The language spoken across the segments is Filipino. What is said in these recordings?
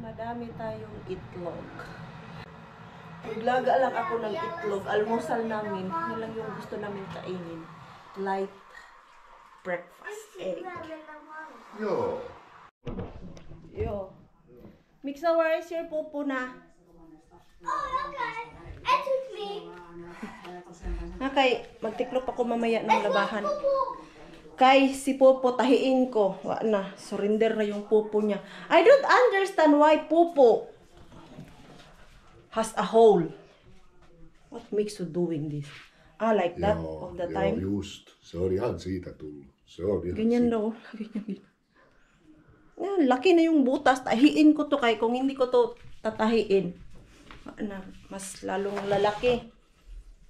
Madami tayong itlog. Maglaga lang ako ng itlog. Almusal namin. Yan lang yung gusto namin kainin. Light breakfast egg. Yo. Mixa, where is your pupo na? Okay, magtiklop ako mamaya ng labahan. Kay si Popo, tahiin ko. Wa na, surrender na yung Popo niya. I don't understand why Popo has a hole. What makes you doing this? Like that all the time? Just. Se on ihan siitä tullut. Se on ihan ganyan daw. Yan, laki na yung butas. Tahiin ko to kay kung hindi ko to tatahiin. Na, mas lalong lalaki.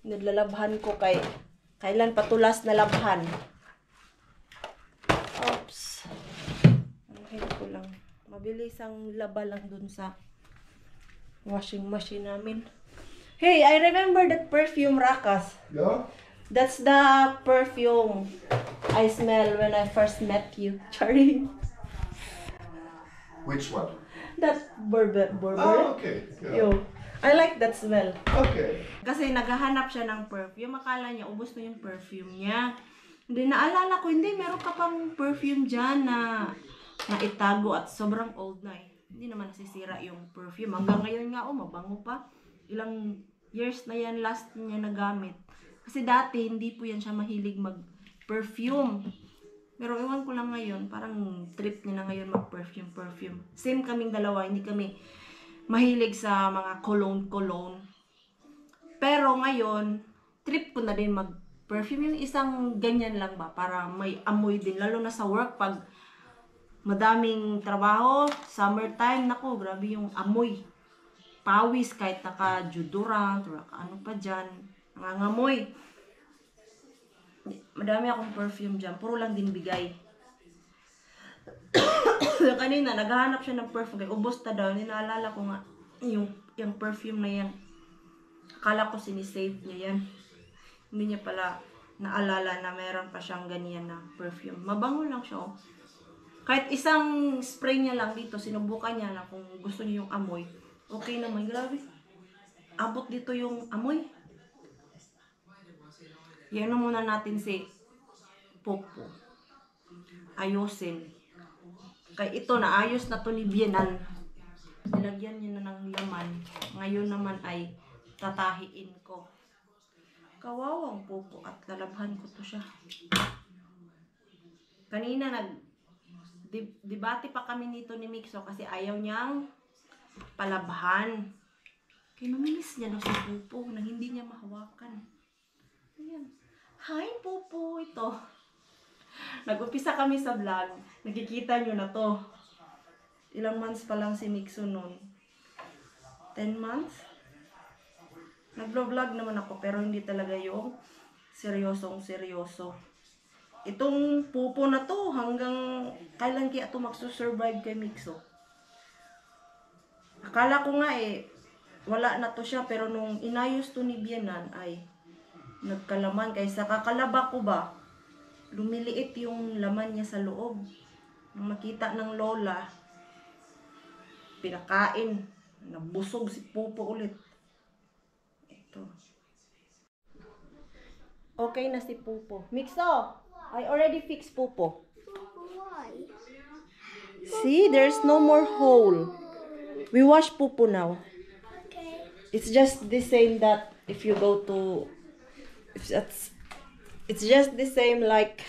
Naglalabhan ko kay kailan patulas na labhan. Oops. Ano ko lang. Mabilis ang laba lang dun sa washing machine namin. Hey, I remember that perfume, Rakas. Yeah? That's the perfume I smell when I first met you, Charlie. Which one? That Burberry. Oh, okay. Yeah. Yo, I like that smell. Okay. Kasi naghahanap siya ng perfume. Akala niya, ubos na yung perfume niya. Hindi, naalala ko, hindi, meron ka pang perfume dyan na itago at sobrang old na eh. Hindi naman nasisira yung perfume. Hanggang ngayon nga, mabango pa. Ilang years na yan last niya nagamit. Kasi dati, hindi po yan siya mahilig mag-perfume. Pero ewan ko lang ngayon, parang trip niya na ngayon mag-perfume. Same kaming dalawa, hindi kami mahilig sa mga cologne. Pero ngayon, trip ko na din mag-perfume. Yung isang ganyan lang ba, para may amoy din. Lalo na sa work, pag madaming trabaho, summertime, naku, grabe yung amoy. Pawis, kahit naka-deodorant, or ano pa dyan, nangangamoy. Madami akong perfume dyan, puro lang din bigay. Kanina, naghahanap siya ng perfume, kaya ubos na daw, naalala ko nga, yung perfume na yan. Akala ko sinisave niya yan. Hindi niya pala naalala na meron pa siyang ganyan na perfume. Mabango lang siya, oh. Kahit isang spray niya lang dito, sinubukan niya na kung gusto niya yung amoy. Okay naman, grabe. Abot dito yung amoy. Yan na muna natin si Popo. Ayusin. Kaya ito, naayos na to ni Bienan. Nilagyan niya na ng laman. Ngayon naman ay tatahiin ko. Kawawang Popo at lalabhan ko to siya. Kanina debate pa kami nito ni Mixo kasi ayaw niyang palabhan. Kinumilis niya daw si Popo na hindi niya mahawakan. Ayan. Hi Popo, ito. Nag-upisa kami sa vlog. Nakikita nyo na to. Ilang months pa lang si Mixo nun. 10 months? Nag-vlog naman ako pero hindi talaga yung seryosong-seryoso. Itong Popo na to, hanggang kailan kaya ito magsusurvive kay Mixo? Akala ko nga wala na to siya, pero nung inayos to ni Bienan ay nagkalaman. Kaysa kakalaba ko ba, lumiliit yung laman niya sa loob. Nung makita ng lola, pinakain. Nabusog si Popo ulit. Ito. Okay na si Popo. Mixo! I already fixed Popo. Why? See, there's no more hole. We wash Popo now. Okay. It's just the same that if you go to... It's just the same like...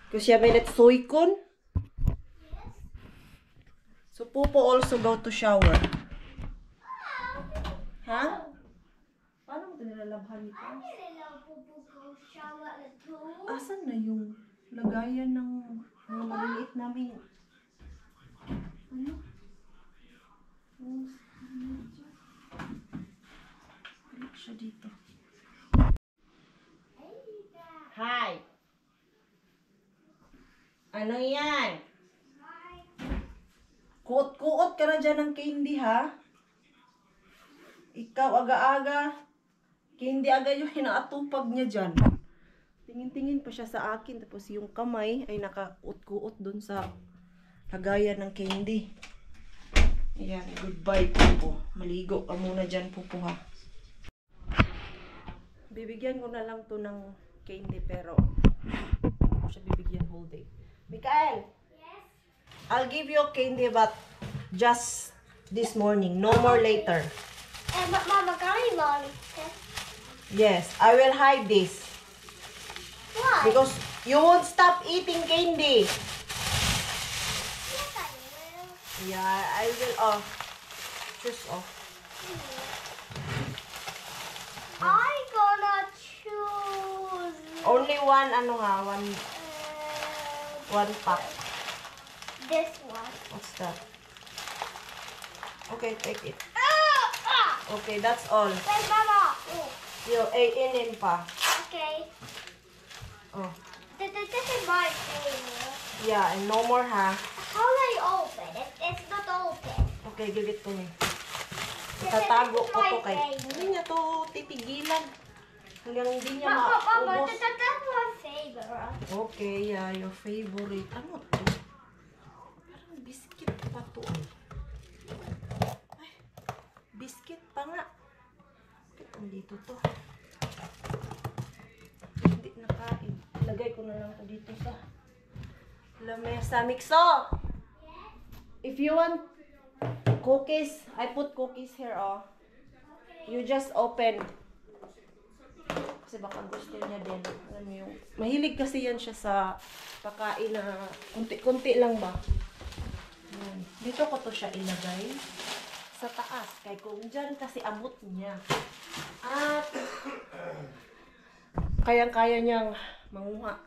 Kasi minute soykon. So Popo also go to shower. Ha? Paano mo ito nilalabhan nito? Asan na yung lagayan ng mga maliliit namin? Ano? Balik siya dito. Hi! Ano yan? Kuot-kuot ka na dyan ng candy, ha? Ikaw, aga-aga. Candy aga yung hinaatupag niya dyan. Tingin-tingin pa siya sa akin. Tapos yung kamay ay nakakuot-kuot dun sa lagayan ng candy. Ayan, goodbye po. Maligo ka muna dyan po ha. Bibigyan ko na lang to ng candy pero hindi ko siya bibigyan whole day. Mikael! Yes. I'll give you candy but just this morning. No more later. But Mama, can I learn? Yes, I will hide this. Why? Because you won't stop eating candy. Yes, I will. Yeah, I will off. Choose off. I gonna choose. Only one, one pack. This one. What's that? Okay, take it. Ah! Okay, that's all. Wait, Mama. Oh, Inin pa. okay. Oh. This is my favorite. Yeah, and no more ha. How do I open it? It's not open. Okay, give it to me. This Tatago is ko my to kay. favorite. Hindi niya to titigilan. Hanggang hindi niya Mama, maubos. that's my favorite. Okay, yeah, your favorite. Ano to? Parang biscuit pa to. Ay, biscuit pa nga. Bakit andito to? Hindi nakain. Lagay ko na lang to dito sa lamesa. Mixo! If you want cookies, I put cookies here, oh. You just open. Kasi baka gusto niya din. Alam mo yung, mahilig kasi yan siya sa pakain na kunti-kunti lang ba. Yan. Dito ko to siya ilagay sa taas. Kaya kung dyan kasi abot niya. At kayang-kaya niyang manguha.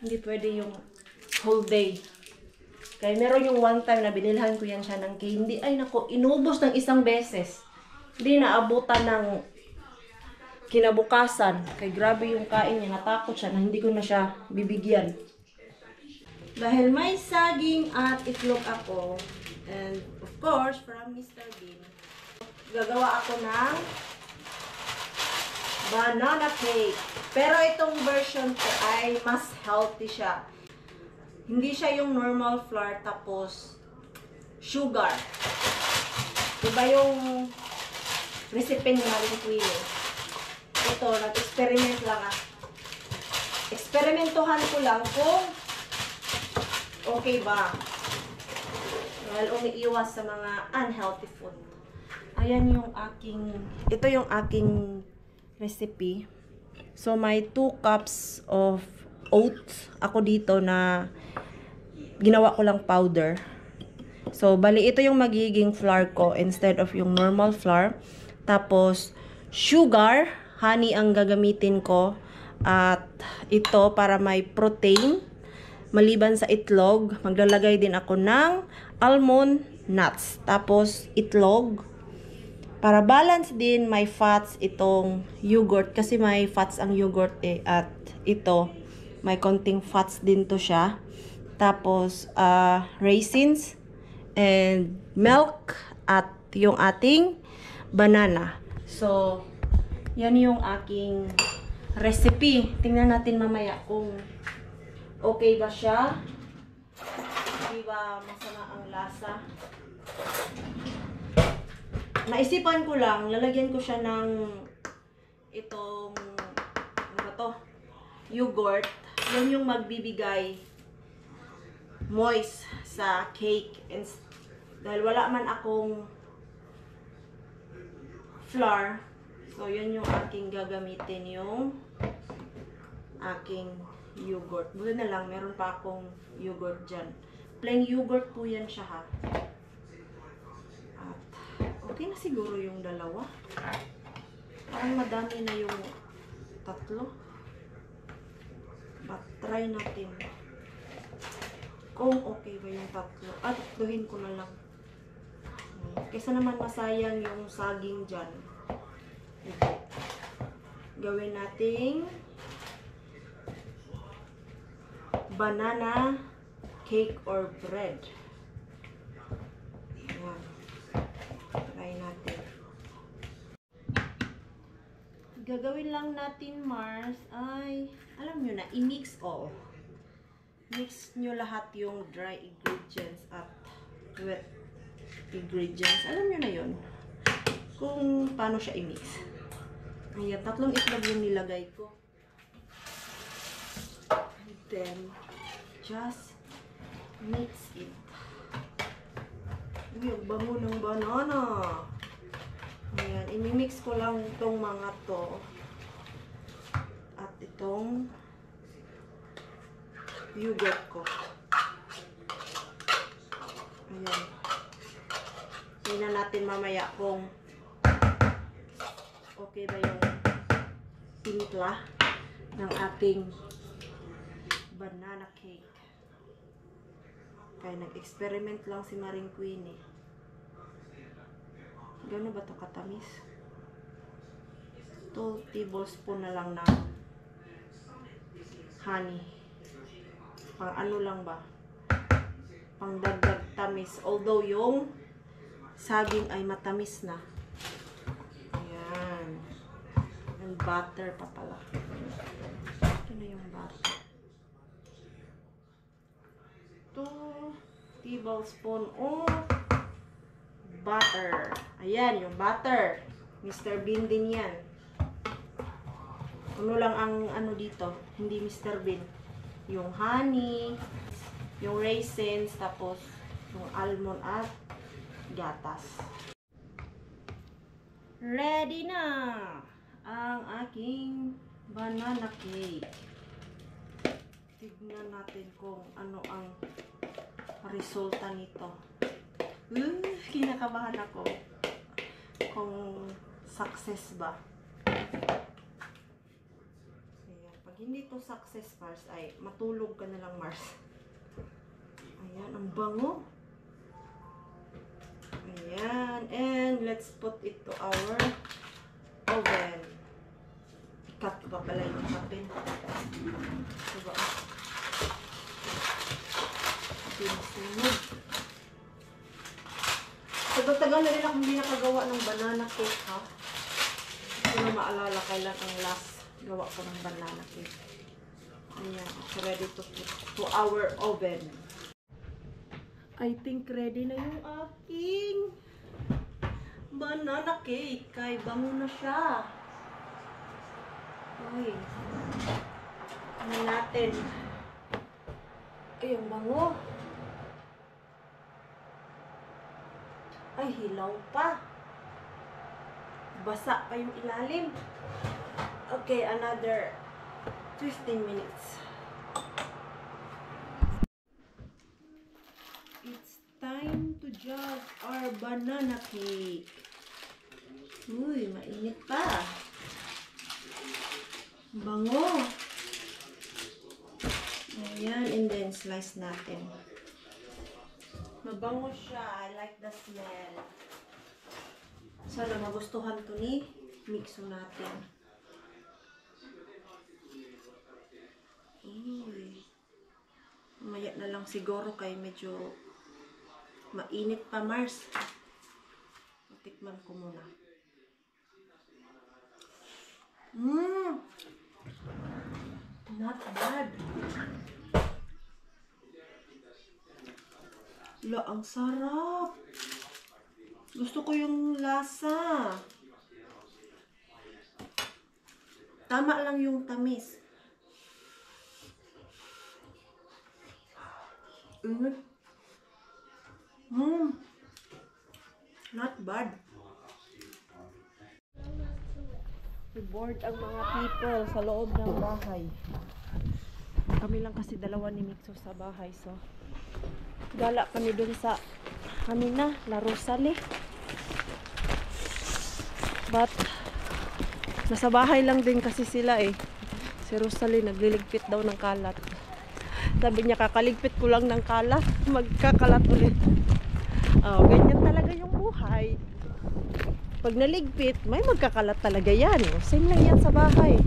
Hindi pwede yung whole day. Kaya meron yung one time na binilhan ko yan siya ng candy. Ay nako, inubos ng isang beses. Hindi naabutan ng kinabukasan. Kaya grabe yung kain niya. Natakot siya na hindi ko na siya bibigyan. Dahil may saging at itlog ako. And of course, from Mr. Bean, gagawa ako ng banana cake. Pero itong version ko ay mas healthy siya. Hindi siya yung normal flour tapos sugar. Diba yung recipe ni Maring Queen? Ito, nag-experiment lang ah. Experimentuhan ko lang kung okay ba. Dahil umiiwas sa mga unhealthy food. Ayan yung ito yung aking recipe. So, may 2 cups of oats ako dito na ginawa ko lang powder. So, bali ito yung magiging flour ko instead of yung normal flour. Tapos, sugar, honey ang gagamitin ko. At ito para may protein. Maliban sa itlog, maglalagay din ako ng almond nuts. Tapos, itlog. Para balance din, may fats itong yogurt. Kasi may fats ang yogurt eh. At ito, may konting fats din to siya. Tapos, raisins and milk at yung ating banana. So, yan yung aking recipe. Tingnan natin mamaya kung okay ba siya. Hindi ba masama ang lasa. Naisipan ko lang, lalagyan ko siya ng itong, ano ba to? Yogurt. Yan yung magbibigay moist sa cake. And dahil wala man akong flour, so yan yung aking gagamitin, yung aking yogurt. Buti na lang, meron pa akong yogurt dyan. Plain yogurt po yan siya ha. At okay na siguro yung dalawa. Parang madami na yung tatlo. But try natin kung okay ba yung tatlo. At tatluhin ko na lang. Kaysa naman masayang yung saging dyan. Gawin nating banana cake or bread. Ayan. Try natin. Gagawin lang natin, Mars, ay alam nyo na, i-mix all. Mix nyo lahat yung dry ingredients at wet ingredients. Alam nyo na yun. Kung paano siya i-mix. Ayan, 3 itlog yung nilagay ko. And then, just mix it. Yung bango ng banana. Ayan, imimix ko lang itong mga to. At itong yogurt ko. Ayan. Tingnan natin mamaya kung okay ba yung timpla ng ating banana cake. Kaya nag-experiment lang si Maring Queenie. Gano'n ba ito katamis? 2 tablespoon na lang ng honey. Pang ano lang ba? Pang dagdag tamis. Although yung saging ay matamis na. Ayan. And butter pa pala. Ito na yung butter. 2 tablespoon of butter. Ayan, yung butter. Mr. Bean din yan. Ano lang ang ano dito? Hindi Mr. Bean. Yung honey, yung raisins, tapos yung almond at gatas. Ready na ang aking banana cake. Tignan natin kung ano ang resulta nito. Kinakabahan ako kung success ba. Ayan. Pag hindi to success, Mars, ay matulog ka na lang, Mars. Ayan, ang bango. Ayan. And let's put it to our oven. Ikat ba pala yung kapin? Diba? Sinunog. Tagal-tagal na rin ako hindi nakagawa ng banana cake, ha? Hindi ko na maalala kailan ang last gawa ko ng banana cake. Ayan, it's ready to put to our oven. I think ready na yung aking banana cake. Kay bango na siya. Uy. Ano natin? Ay, ang bango. Ay, hilaw pa. Basa pa yung ilalim. Okay, another 15 minutes. It's time to jug our banana cake. Uy, mainit pa. Bango. Ayan, and then slice natin. Mabango siya. I like the smell. Sana magustuhan to ni mixo natin. Uy. Mamaya na lang siguro kay medyo mainit pa, Mars. Tikman ko muna. Not bad. La, ang sarap. Gusto ko yung lasa. Tama lang yung tamis. Not bad. Bored ang mga people sa loob ng bahay. Kami lang kasi dalawa ni Mixo sa bahay, so gala kami dun sa kanina, La Rosalie. But nasa bahay lang din kasi sila eh. Si Rosalie nagliligpit daw ng kalat. Sabi niya, kakaligpit ko lang ng kalat, magkakalat ulit. Oh, ganyan talaga yung buhay. Pag naligpit, may magkakalat talaga yan. Same lang yan sa bahay.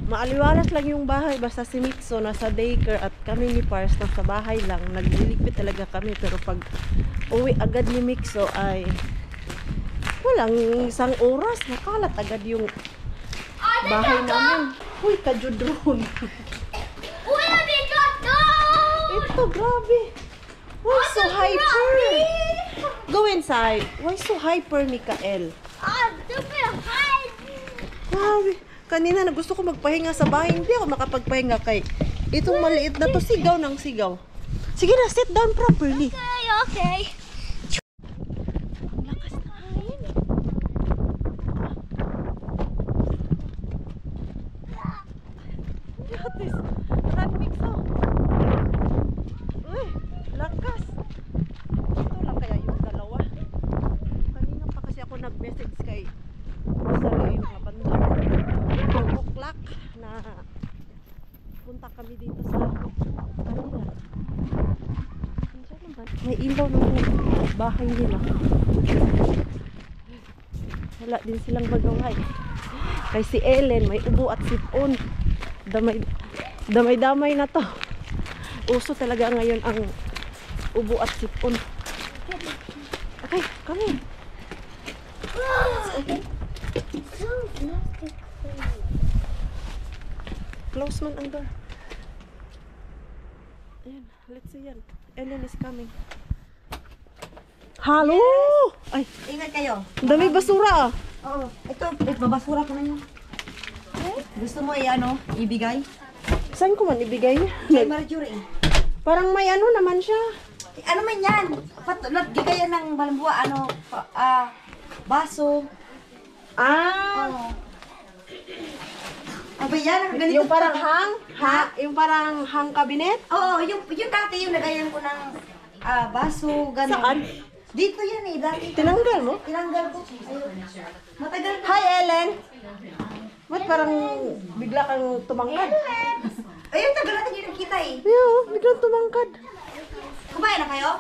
Maaliwalas lang yung bahay. Basta si Mitso nasa daycare at kami ni Pars nasa bahay lang. Nagliligpit talaga kami. Pero pag uwi agad ni Mitso ay walang isang oras. Nakalat agad yung bahay namin. Uy, kajudron. Where did that go? Ito, grabe. Why so hyper? Go inside. Why so hyper, Mikael? Super high. Grabe. Kanina na gusto ko magpahinga sa bahay. Hindi ako makapagpahinga kay itong maliit na to. Sigaw ng sigaw. Sige na, sit down properly. Okay. Ang lakas na hangin. Yatis. Run, Mixo. Uy, lakas. Ito lang kaya yung dalawa. Kanina pa kasi ako nag-message kay Rosalie mga banda. 12 o'clock na punta kami dito sa kanila. May ilaw ng bahay nila. Wala din silang magawa eh. Kay si Ellen, may ubo at sipon. Damay-damay na to. Uso talaga ngayon ang ubo at sipon. Okay, come in. Okay. Close man ang door. Ayan, let's see yan. Ellen is coming. Hello! Ay, Ingat kayo. ang dami basura ah. Oo. Ito, babasura ko na yan. Gusto mo ibigay? Saan ko man ibigay? Kay Marjorie. Parang may ano naman siya. Ano man yan? Gigayan ng balambuwa, baso. Ah! Aba yan, ganito. Yung parang hang? Yung parang hang cabinet? Oo, yung dati yung nagayan ko ng baso, gano'n. Saan? Dito yan eh, dati. Tinanggal mo? Tinanggal ko. Ayun. Matagal na. Hi, Ellen! Ba't parang bigla kang tumangkad? Ayun, tagal natin yung nakita eh. Yo, biglang tumangkad. Kumain na kayo?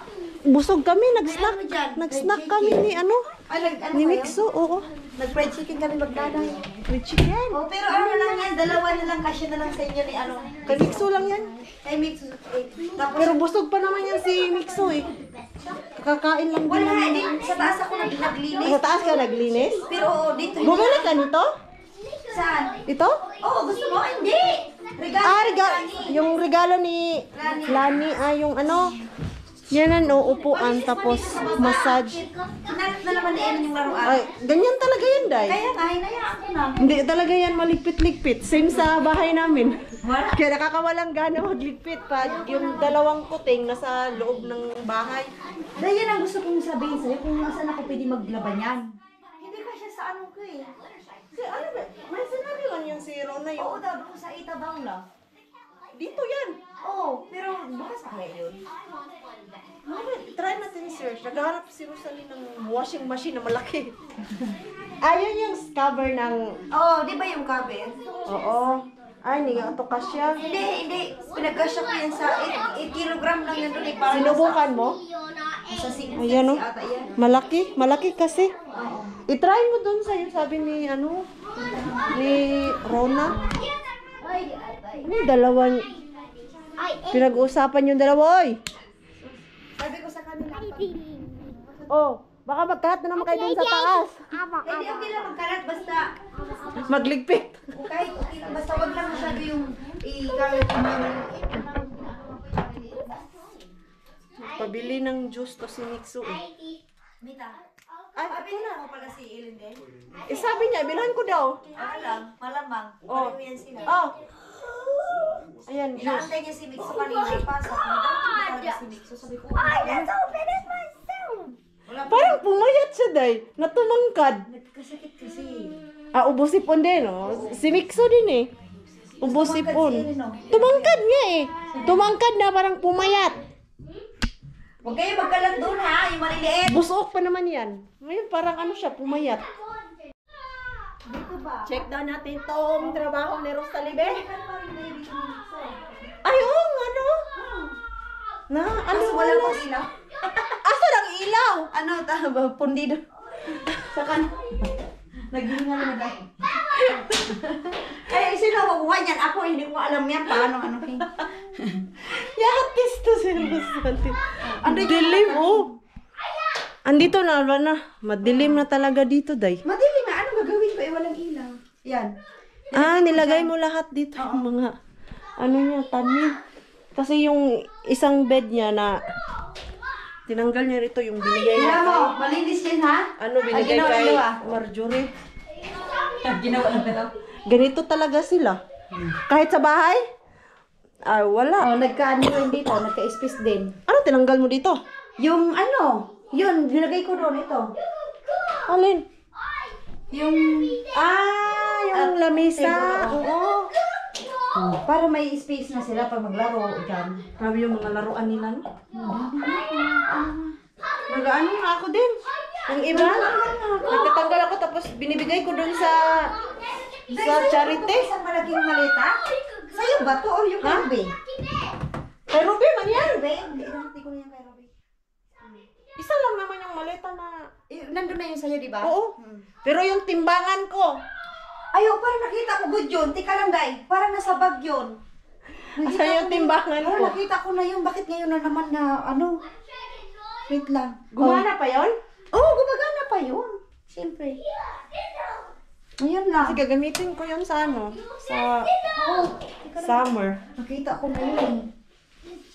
Busog kami, nag-snack. Ano dyan? Nag-snack Fried kami chicken. ni ano? Ay, ano Ni kayo? Mixo, oo. Nag-fried chicken kami magdanay. With chicken. Oh, pero ano na lang yan, dalawa na lang, kasya na lang sa inyo ni Kay Mixo lang yan. Kay Mix. Tapos, Pero busog pa naman yan si Mixo eh. Kakain lang din wala, naman. din, sa taas ako naglinis. Sa taas ka naglinis? Pero oo, dito. Bumili ka nito? Saan? Ito? Oo, gusto mo? Hindi! Regalo. Yung regalo ni Lani, yung ano, yan ang upuan, tapos massage. Hinanap na naman ni Ellen yung laruan. Ay, ganyan talaga yan, Day. Kaya nga, hinayaan ko na. Hindi talaga yan maligpit-ligpit. Same sa bahay namin. Wala. Kaya nakakawalang gana magligpit pag yung dalawang kuting nasa loob ng bahay. Dahil yan ang gusto kong sabihin sa'yo kung nasaan ako pwede maglaban yan. Hindi ka siya sa ano ko eh. Si, ano ba? May sinabi man yung si Rona Oo daw, doon sa itabang na. Dito yan. Oo, pero bukas pa ngayon. Try natin search. Naghahanap si Rosalie ng washing machine na malaki. Ayun yung cover ng... Oo, di ba yung cover? Oo. Ay, hindi nga ito kasya. Hindi. Pinagkasya ko yan sa 8 kilogram lang yan doon eh. Parang Sinubukan mo? Sa 6 Ayan o. ata yan. Malaki. Malaki kasi. Oo. I-try mo dun sa'yo, sabi ni, ni Rona. Ano dalawang, pinag-uusapan yung dalawa, oy. Sabi ko sa kanila. Oh, baka magkahat na naman kayo dun sa taas. Hindi, okay lang magkalat. Basta, Magligpit. kahit okay lang. Basta wag lang masyado yung i-kalat mo. Pabili ng juice to si Nixo eh. Mita. Ay, Sabi na mo pala si Ellen din. Eh sabi niya, bilhan ko daw. Alam, malamang. Oh. Pareho yan sila. Oh. Ayan, juice. Inaantay niya si Mixo kanina ipasok. Nagkakita si Mixo. Sabi ko, let's open it myself. Wala pa. Parang pumayat siya, day. Natumangkad. Nagkasakit kasi. Ubusipon din, oh. Si Mixo din eh. Ubusipon. Tumangkad nga eh. Tumangkad na parang pumayat. Huwag kayo magkalat doon ha, yung maliliit. Busok pa naman yan. Ngayon parang ano siya, pumayat. Dito ba? Check daw natin tong trabaho ni Rosalibe. Ano pa rin baby ko Mixo? Ay, oo, ano? Na, ano? Kaso wala pang ilaw. Asan ang ilaw? Ano, tama, pundido. Sa kanan. Naghinga naman tayo. Eh, sino mabuhay niyan? Ako, hindi ko alam yan. Paano, ano, eh. Yatis to si Rosalibe. Ang dilim, oh. Andito na, wala na. Madilim na talaga dito, day. Madilim nga, ano gagawin ko? Eh, walang ilaw. Yan. Nilagay mo lahat dito yung mga, ano niya, tanim. Kasi yung isang bed niya na, tinanggal niya rito yung binigay niya. Alam mo, malinis yan ha? Ano binigay ginawa kay nila. Marjorie? Ginawa na pero. Ganito talaga sila. Kahit sa bahay? Wala. Oh, nagka-ano rin dito, nagka-space din. Ano tinanggal mo dito? Yung ano, yun, nilagay ko doon ito. Alin? Yung, Yung lamesa. Oo. para may space na sila pag maglaro dyan. Grabe yung mga laruan nila, no? Nag-ano na ako din. Yung iba, nagtatanggal ako tapos binibigay ko dun sa charity. Isang malaking maleta? Sa'yo ba to o yung kay Ruby? Kay Ruby man yan. Ruby, hindi ko na yan kay Ruby. Isa lang naman yung maleta na... Nandun na yun sa'yo, di ba? Oo. Pero yung timbangan ko, Ayaw, parang nakita ko good yun. Tika lang, Day. Parang nasa bag yun. asa yung timbangan Parang ko. nakita ko na yun. Bakit ngayon na naman na, ano? Wait lang. Gumana pa yon? Oo, gumagana pa yun. Siyempre. Ngayon lang. Kasi gagamitin ko yun sa ano? Sa Oo, tika lang. summer. Nakita ko na yun.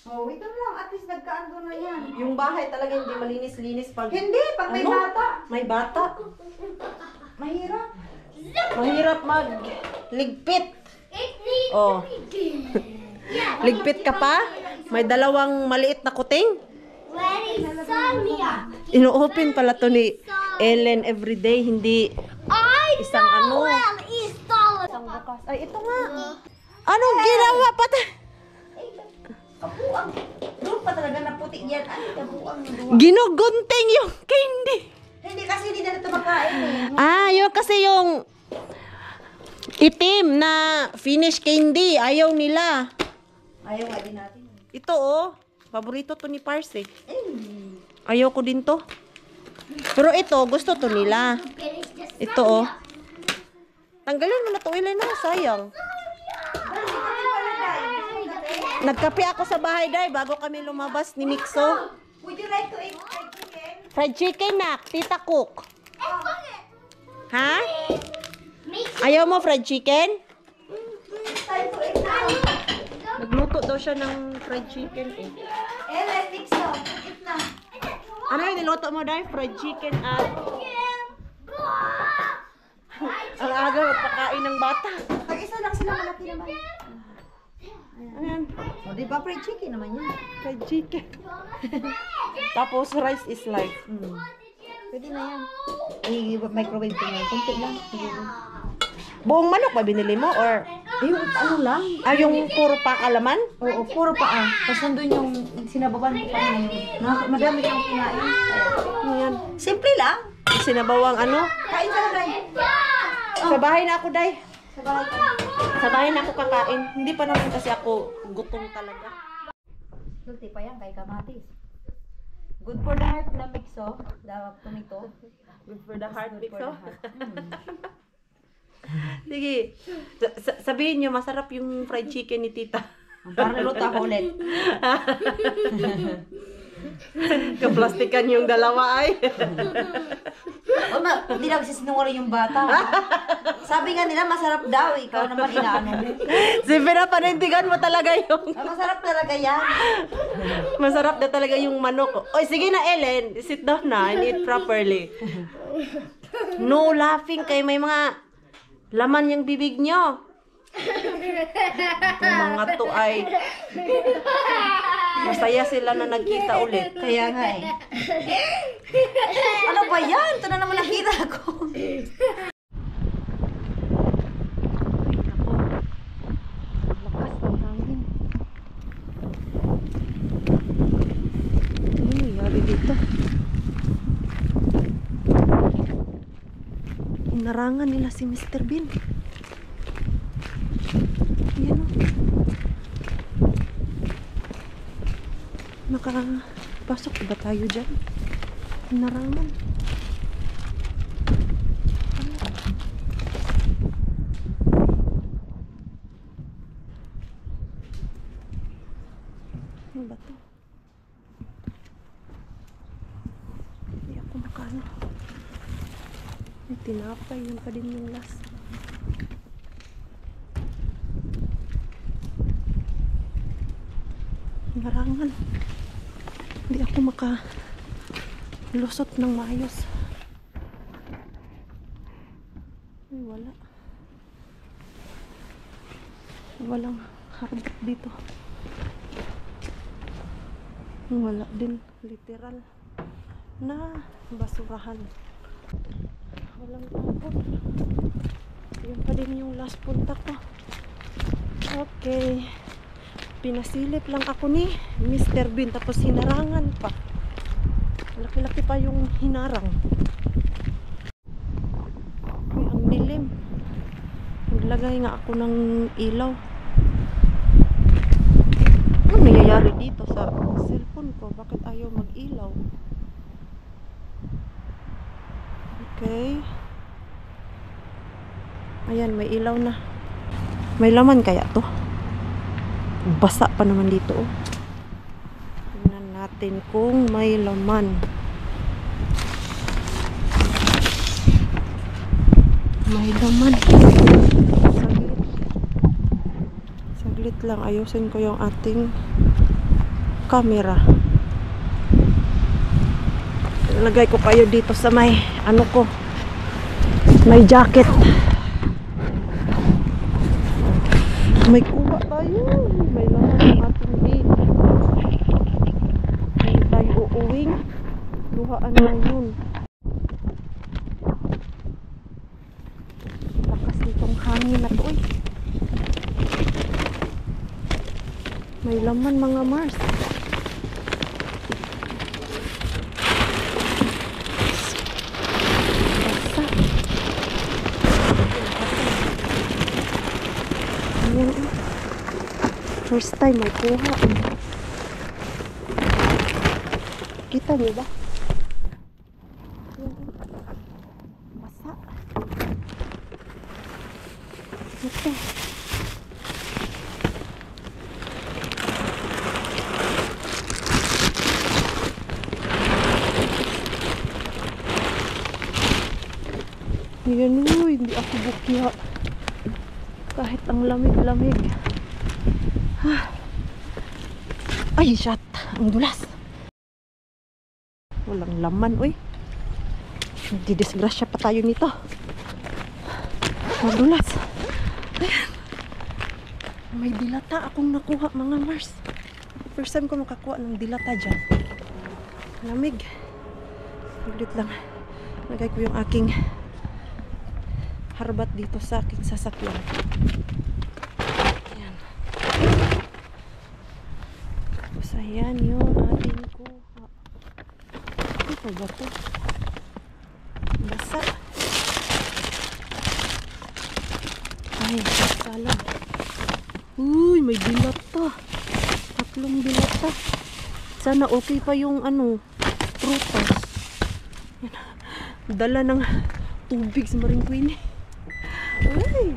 Oh, ito lang. At least nagkaando na yan. Yung bahay talaga hindi malinis-linis pag... Hindi, pag may Ano? bata. May bata. Mahirap. Mahirap magligpit. Oh. Ligpit ka pa? May dalawang maliit na kuting? Ino-open pala to ni Ellen everyday, hindi isang ano. Isang bukas. Ay, ito nga. Anong ginawa pa Kabuang. Doon pa talaga na puti yan. Ay, kabuang. Ginugunting yung candy. Hindi kasi hindi na ito makain eh. Yun kasi yung itim na finish candy. Ayaw nila. Ayaw nga din natin. Ito oh. Paborito to ni Parse. Ayaw ko din to. Pero ito, gusto to nila. Ito oh. Tanggalin mo na to, Elena. Sayang. Nagkape ako sa bahay, Day, bago kami lumabas ni Mixo. Would you like to eat fried chicken? Fried chicken na, Tita Cook. Ha? Ayaw mo fried chicken? Time to eat now. Nagluto daw siya ng fried chicken eh. Let's mix up. Eat na. Ano yung niluto mo, Day? Fried chicken at... Ang aga magpakain ng bata. Pag-isa lang sila malaki naman. Ayan, O, di ba fried chicken naman yan? fried chicken. Tapos rice is life. Pwede na yan. I-microwave ko na. Kunti lang. Buong manok ba binili mo or Yung ano lang. yung puro pakalaman? Oo, puro paa. Tapos nandun yung sinababan ko pa na yun. Madami kang kinain. Ayan. Simple lang. Sinabawang ano? Kain ka na, Day. Sa bahay na ako, Day. Sa bahay ka. Sa bahay na ako kakain. Hindi pa naman kasi ako gutom talaga. Sulti pa yan kay kamatis. Good for the heart na mix, oh. The tomato. Good for the heart, Good for Mixo. the heart. Sige. Sabihin nyo, masarap yung fried chicken ni Tita. Parang naluto ako ulit. Kaplastikan yung dalawa ay. O, hindi lang sisinungaling yung bata. Sabi nga nila, masarap daw. Ikaw naman inaano mo. Si pinapanindigan mo talaga yung... Masarap talaga yan. Masarap na talaga yung manok. Oy, sige na, Ellen. Sit down na and eat properly. No laughing kay may mga laman yung bibig nyo. Itong mga to ay masaya sila na nagkita ulit. Kaya nga eh. Ano ba yan? Ito na naman nakita ko. Lakas ng hangin. Ano nangyari dito? Inarangan nila si Mr. Bean. Ayan o. Makapasok ba tayo dyan? Inarangan. Ano ba to? Hindi ako makano. May tinapay. Yan pa din yung last. Hinarangan. Hindi ako lusot ng maayos. Ay, wala. Walang harbat dito. Wala din. Literal na basurahan. Walang tapon. Yan pa din yung last punta ko. Okay. Pinasilip lang ako ni Mr. Bean. Tapos hinarangan pa. Laki-laki pa yung hinarang. Ay, ang dilim. Naglagay nga ako ng ilaw. Ano nangyayari dito sa cellphone ko? Bakit ayaw mag-ilaw? Okay. Ayan, may ilaw na. May laman kaya to? Basa pa naman dito, oh. Tingnan natin kung may laman. May laman. Saglit lang. Ayusin ko yung ating camera. Lagay ko kayo dito sa may ano ko. May jacket. May kuha tayo. May laman ng ating big. May tayo uuwing. Luhaan na yun. Lakas nitong hangin na to, eh. May laman, mga Mars. Basa. Ayan, oh. First time may kuha. Kita niyo ba? Ayan, oh. Basa. Ito. Ayan, uy, hindi ako bukya. Kahit ang lamig-lamig. Ay, shot. Ang dulas. Walang laman, uy. Didisgrasya pa tayo nito. Ang dulas. Ayan. May dilata akong nakuha, mga Mars. First time ko makakuha ng dilata dyan. Lamig. Saglit lang. Lagay ko yung aking harbat dito sa aking sasakyan. Ayan. Tapos ayan yung ating kuha. Ano pa ba ito? Basa. Ay, salad. Uy, may dilata. 3 dilata. Sana okay pa yung ano, prutas. Ayan. Dala ng tubig si Maring Queenie. Ay,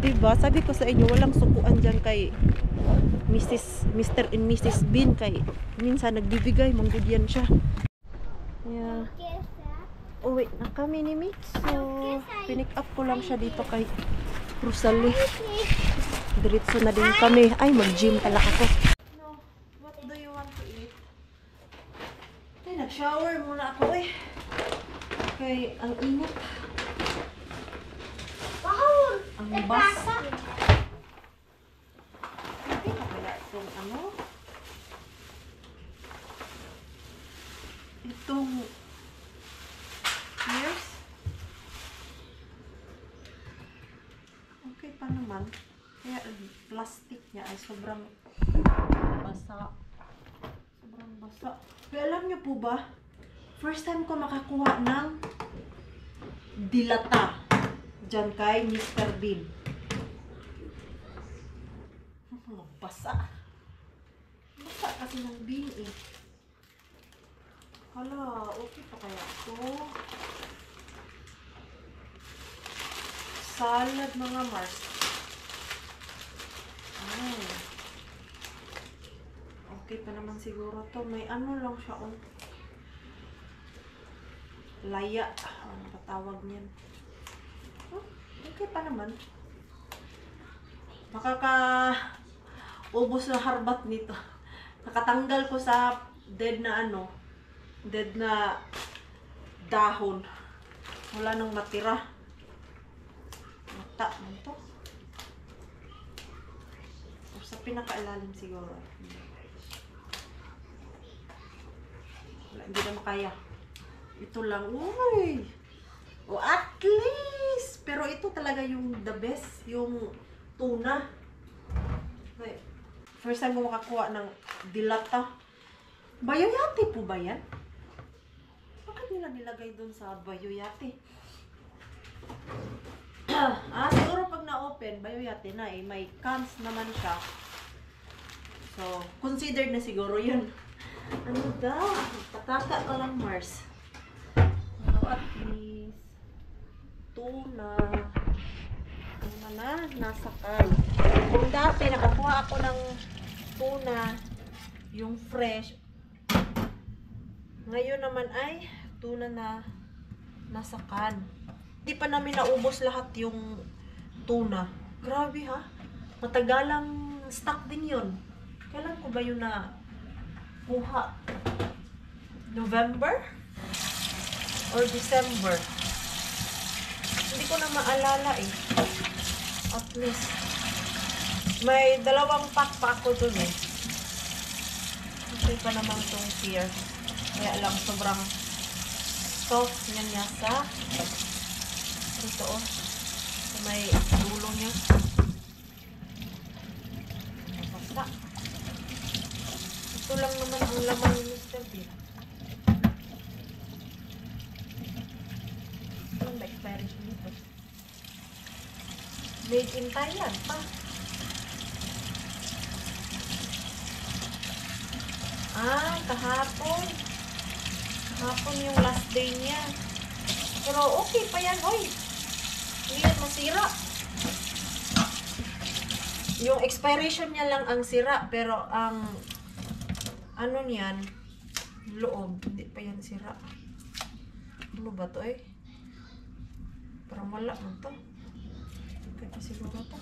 diba? Sabi ko sa inyo, walang sukuan dyan kay Mr. and Mrs. Bean. Kay minsan nagbibigay, manggudyan siya. Yeah. Uwi na kami ni Mitch. So, pinick up ko lang siya dito kay Rosalie. Diretso na din kami. Ay, mag-gym pala ako. No, what do you want to eat? Ay, nag-shower muna ako eh. Kay, ang init. Ang basa. Hindi na kaya itong ano? Itong ears. Okay pa naman. Kaya plastic niya ay sobrang basa. Sobrang basa. Pero alam niyo po ba? First time ko makakuha ng dilata. Diyan kay Mr. Bean. Basa. Basa kasi ng bean eh. Hala, okay pa kaya ito? Salad, mga Mars. Ay. Okay pa naman siguro to. May ano lang siya, oh. Laya. Ano patawag niyan? Okay pa naman. Makaka-ubos na harbat nito. Nakatanggal ko sa dead na dead na dahon. Wala nang matira. Mata mo to. O, sa pinakailalim siguro. Wala, hindi na makaya. Ito lang. Uy! O, at least! Pero ito talaga yung the best. Yung tuna. Okay. First time ko makakuha ng dilata. Bayoyate po ba yan? Bakit nila nilagay dun sa bayoyate? Siguro pag na-open, bayoyate na eh. May cans naman siya. So, considered na siguro yun. Ano daw? Pataka ka lang, Mars. At least, tuna. Tuna na, nasa can. Kung dati, nakakuha ako ng tuna, yung fresh. Ngayon naman ay tuna na nasa can. Hindi pa namin naubos lahat yung tuna. Grabe ha. Matagalang stock din yun. Kailan ko ba yun na kuha? November? Or December? Hindi ko na maalala eh. At least. May 2 pack pa ako dun eh. Okay pa naman itong tier. Kaya lang sobrang soft niya sa ito oh. So, may dulo niya. Basta. Ito lang naman ang laman ni Mr. Bean. Anong expiration nito? Made in Thailand pa. Kahapon. Kahapon yung last day niya. Pero okay pa yan, oy. Hindi yan masira. Yung expiration niya lang ang sira, pero ang ano niyan, loob, hindi pa yan sira. Ano ba to eh? Parang wala man to. Kaya pa siguro to.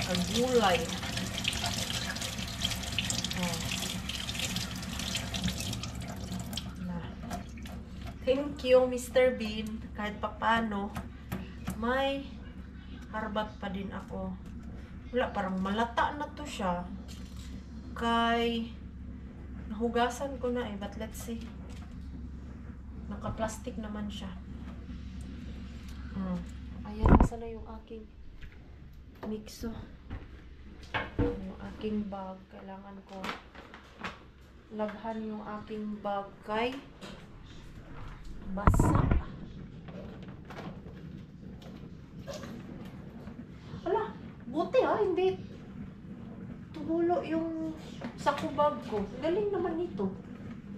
Ang gulay. Thank you, Mr. Bean. Kahit papano, may harbat pa din ako. Wala, parang malata na to siya. Kay, nahugasan ko na eh. But let's see. Naka-plastic naman siya. Ayan, nasa na yung aking mixo. Yung aking bag. Kailangan ko laghan yung aking bag kay basa. Ala, buti hindi tumulo yung sako bag ko. Galing naman nito.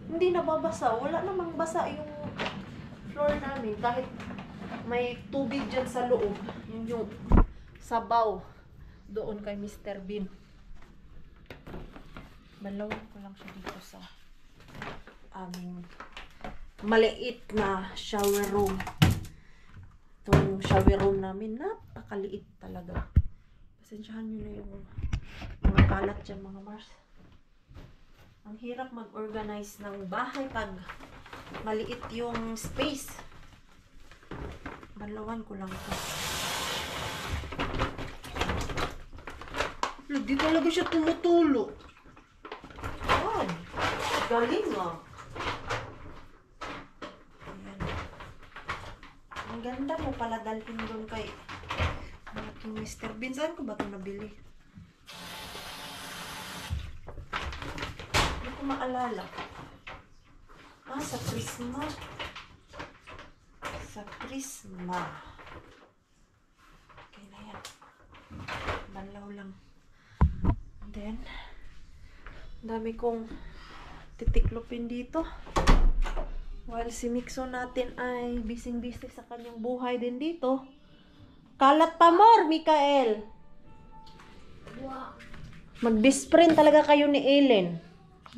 Hindi nababasa. Wala namang basa yung floor namin. Kahit may tubig dyan sa loob. Yun yung sabaw doon kay Mr. Bean. Balawin ko lang siya dito sa aming maliit na shower room. Itong shower room namin, napakaliit talaga. Pasensyahan nyo na yung mga kalat dyan, mga Mars. Ang hirap mag-organize ng bahay pag maliit yung space. Balawan ko lang ito. Hindi talaga siya tumutulo. Oh, galing ah. Ang ganda mo pala dalhin doon kay malaking Mr. Bean. Saan ko ba ito nabili? Hindi ko maalala. Sa Prisma. Sa Prisma. Okay na yan. Balaw lang. And then, dami kong titiklopin dito. While si Mixo natin ay busy-busy sa kanyang buhay din dito. Kalat pa more, Mikael. Wow. Mag-best-friend talaga kayo ni Ellen.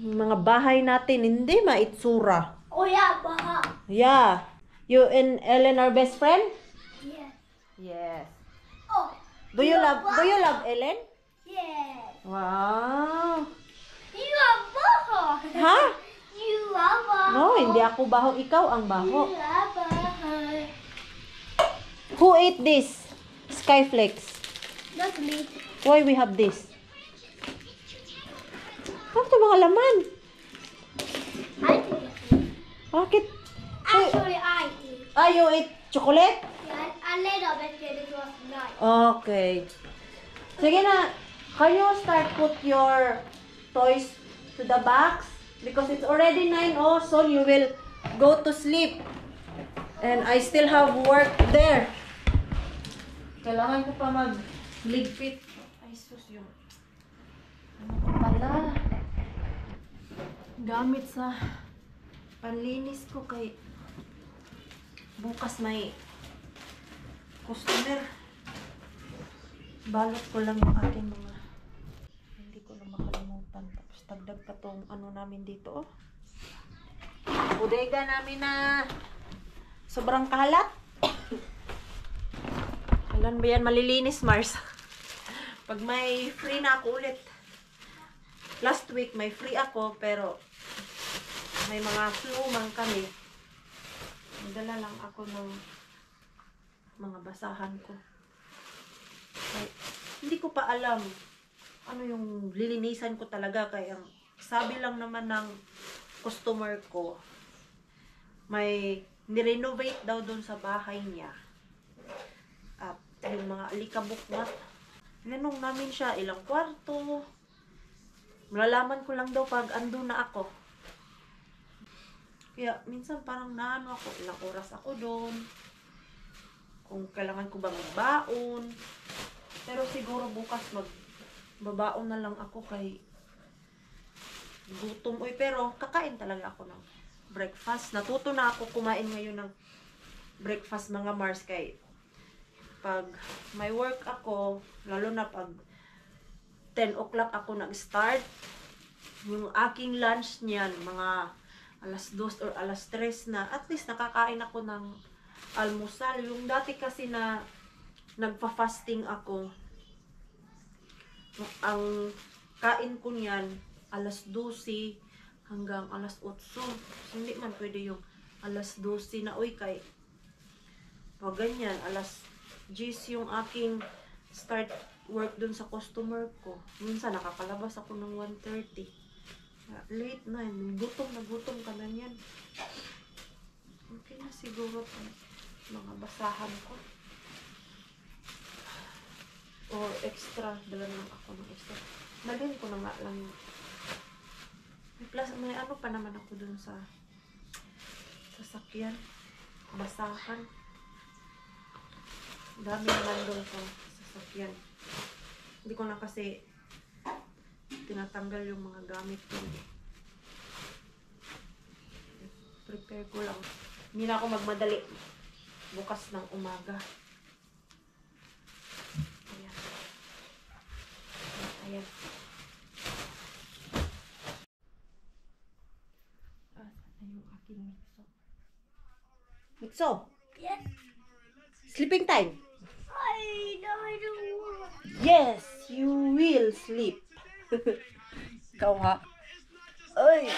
Yung mga bahay natin, hindi maitsura. Oh yeah, baha. Yeah. You and Ellen are best friend? Yes. Yes. Oh. Do you love Ellen? Yes. Wow. You are baho. Ha? You are baho. No, hindi ako baho. Ikaw ang baho. You are baho. Who ate this? Skyflakes. Not me. Why we have this? Ano ito mga laman? I did it. Bakit? Actually, I did. Ah, you ate chocolate? Yeah, a little bit because it was nice. Okay. Sige na. Can you start put your toys to the box? Because it's already 9. Oh, soon you will go to sleep. And I still have work there. Kailangan ko pa magligpit. Ay, sus yung... Ano ko pala? Gamit sa panlinis ko kay... Bukas may customer. Balot ko lang yung aking mga... Hindi ko na makalimutan. Tapos dagdag pa tong ano namin dito. Oh. Bodega namin na sobrang kalat. Kailan ba yan malilinis, Mars? Pag may free na ako ulit. Last week may free ako pero may mga flu man kami. Nagdala lang ako ng mga basahan ko. Ay, hindi ko pa alam ano yung lilinisan ko talaga. Kaya sabi lang naman ng customer ko, may nirenovate daw doon sa bahay niya. At yung mga alikabok na, ganun namin siya, ilang kwarto. Malalaman ko lang daw pag ando na ako. Kaya minsan parang naano ako, ilang oras ako doon. Kung kailangan ko ba magbaon. Pero siguro bukas magbabaon na lang ako kay gutom. Uy, pero kakain talaga ako ng breakfast. Natuto na ako kumain ngayon ng breakfast mga Mars kay pag may work ako, lalo na pag 10 o'clock ako nag-start, yung aking lunch niyan, mga alas 2 or alas 3 na, at least nakakain ako ng almusal. Yung dati kasi na nagpa-fasting ako, ang kain ko niyan, alas 12 hanggang alas 8. So, hindi man pwede yung alas 12 na, uy, kay pag ganyan, alas 10 yung aking start work dun sa customer ko. Minsan nakakalabas ako ng 1:30. Late na, gutom ka na yan. Okay na siguro mga basahan ko. Or extra, dala lang ako ng extra. Dalhin ko na nga lang. Plus, may ano pa naman ako dun sa sasakyan. Basahan. Dami naman dun sa sasakyan. Hindi ko na kasi tinatanggal yung mga gamit ko. Prepare ko lang. Hindi na ako magmadali. Bukas ng umaga. Ayan. Ayan. Saan yung aking mixo? Mixo! Yes. Sleeping time! I don't want. Yes, you will sleep. Ikaw ha? Ay!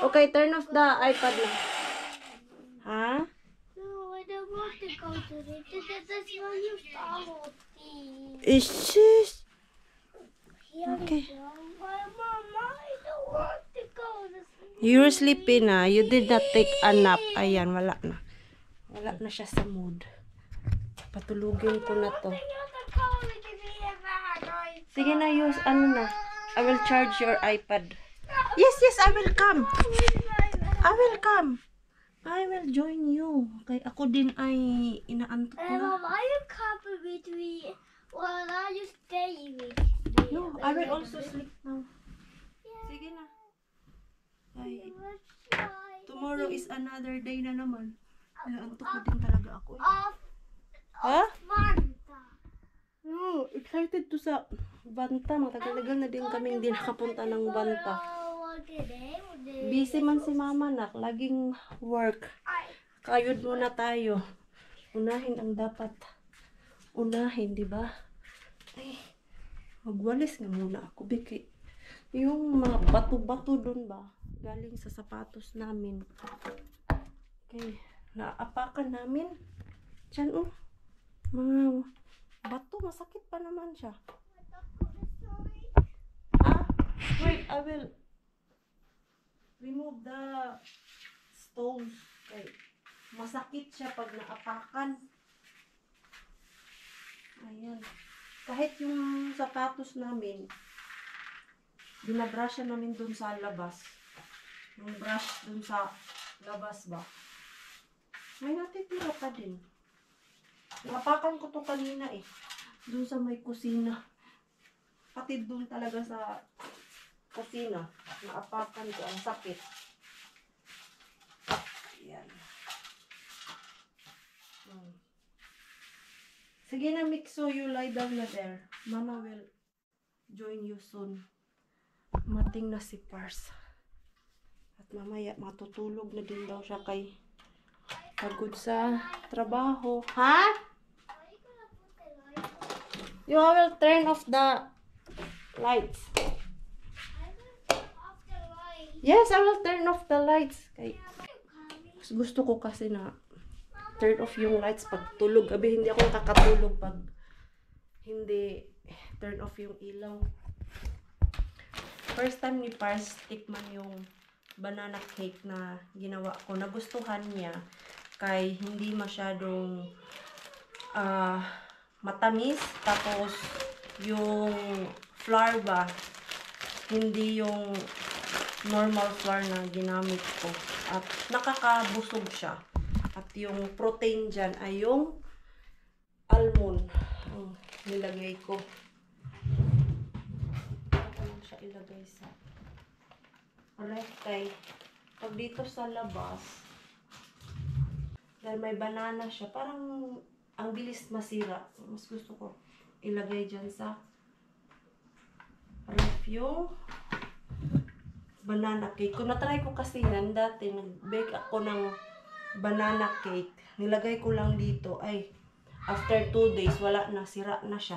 Okay, turn off the iPad lang. Ha? No, I don't want to go to it. That's why you started. Ish! Okay. Mama, I don't want to go to sleep. You're sleepy na. You did not take a nap. Ayan, wala na. Wala na siya sa mood. Patulugin ko na to. Sige na, use ano na. I will charge your iPad. Yes, I will come. I will come. I will join you. Kay ako din ay inaantok na. Mama, you come with me. Well, are you staying with me? No, I will also sleep now. Sige na. Ay, tomorrow is another day na naman. Inaantok na din talaga ako. Ha? Manta. No, excited to sa Banta. Matagal-tagal na din kaming hindi nakapunta ng Banta. Busy man si mama nak. Laging work. Kayod muna tayo. Unahin ang dapat unahin, di ba? Ay, Magwalis nga muna ako. Biki. Yung mga bato-bato dun ba? Galing sa sapatos namin. Okay. Naapakan namin. Diyan mga bato. Masakit pa naman siya. Ah? Wait, I will remove the stones. Okay. Masakit siya pag naapakan. Ayan. Kahit yung sapatos namin, binabrushan namin dun sa labas. Yung brush dun sa labas ba? May natitira pa din. Naapakan ko to kanina eh. Dun sa may kusina. Pati dun talaga sa kusina. Naapakan ko. Ang sakit. Ayan. Sige na, Mikso, you lie down na there. Mama will join you soon. Mating na si Pars. At mamaya, matutulog na din daw siya kay pagod sa trabaho. Ha? You will turn off the lights. Yes, I will turn off the lights. Kay gusto ko kasi na turn off yung lights pag tulog. Abi, hindi ako nakakatulog pag hindi turn off yung ilaw. First time ni Pars tikman yung banana cake na ginawa ko. Nagustuhan niya kay hindi masyadong matamis. Tapos yung flour ba, hindi yung normal flour na ginamit ko. At nakakabusog siya. At yung protein dyan ay yung almond ang nilagay ko. Ito lang siya ilagay sa ref kay pag dito sa labas, dahil may banana siya, parang ang bilis masira. Mas gusto ko ilagay dyan sa ref yung banana cake. Kung natry ko kasi yan, dati nag-bake ako ng banana cake. Nilagay ko lang dito. Ay, after 2 days, wala na. Sira na siya.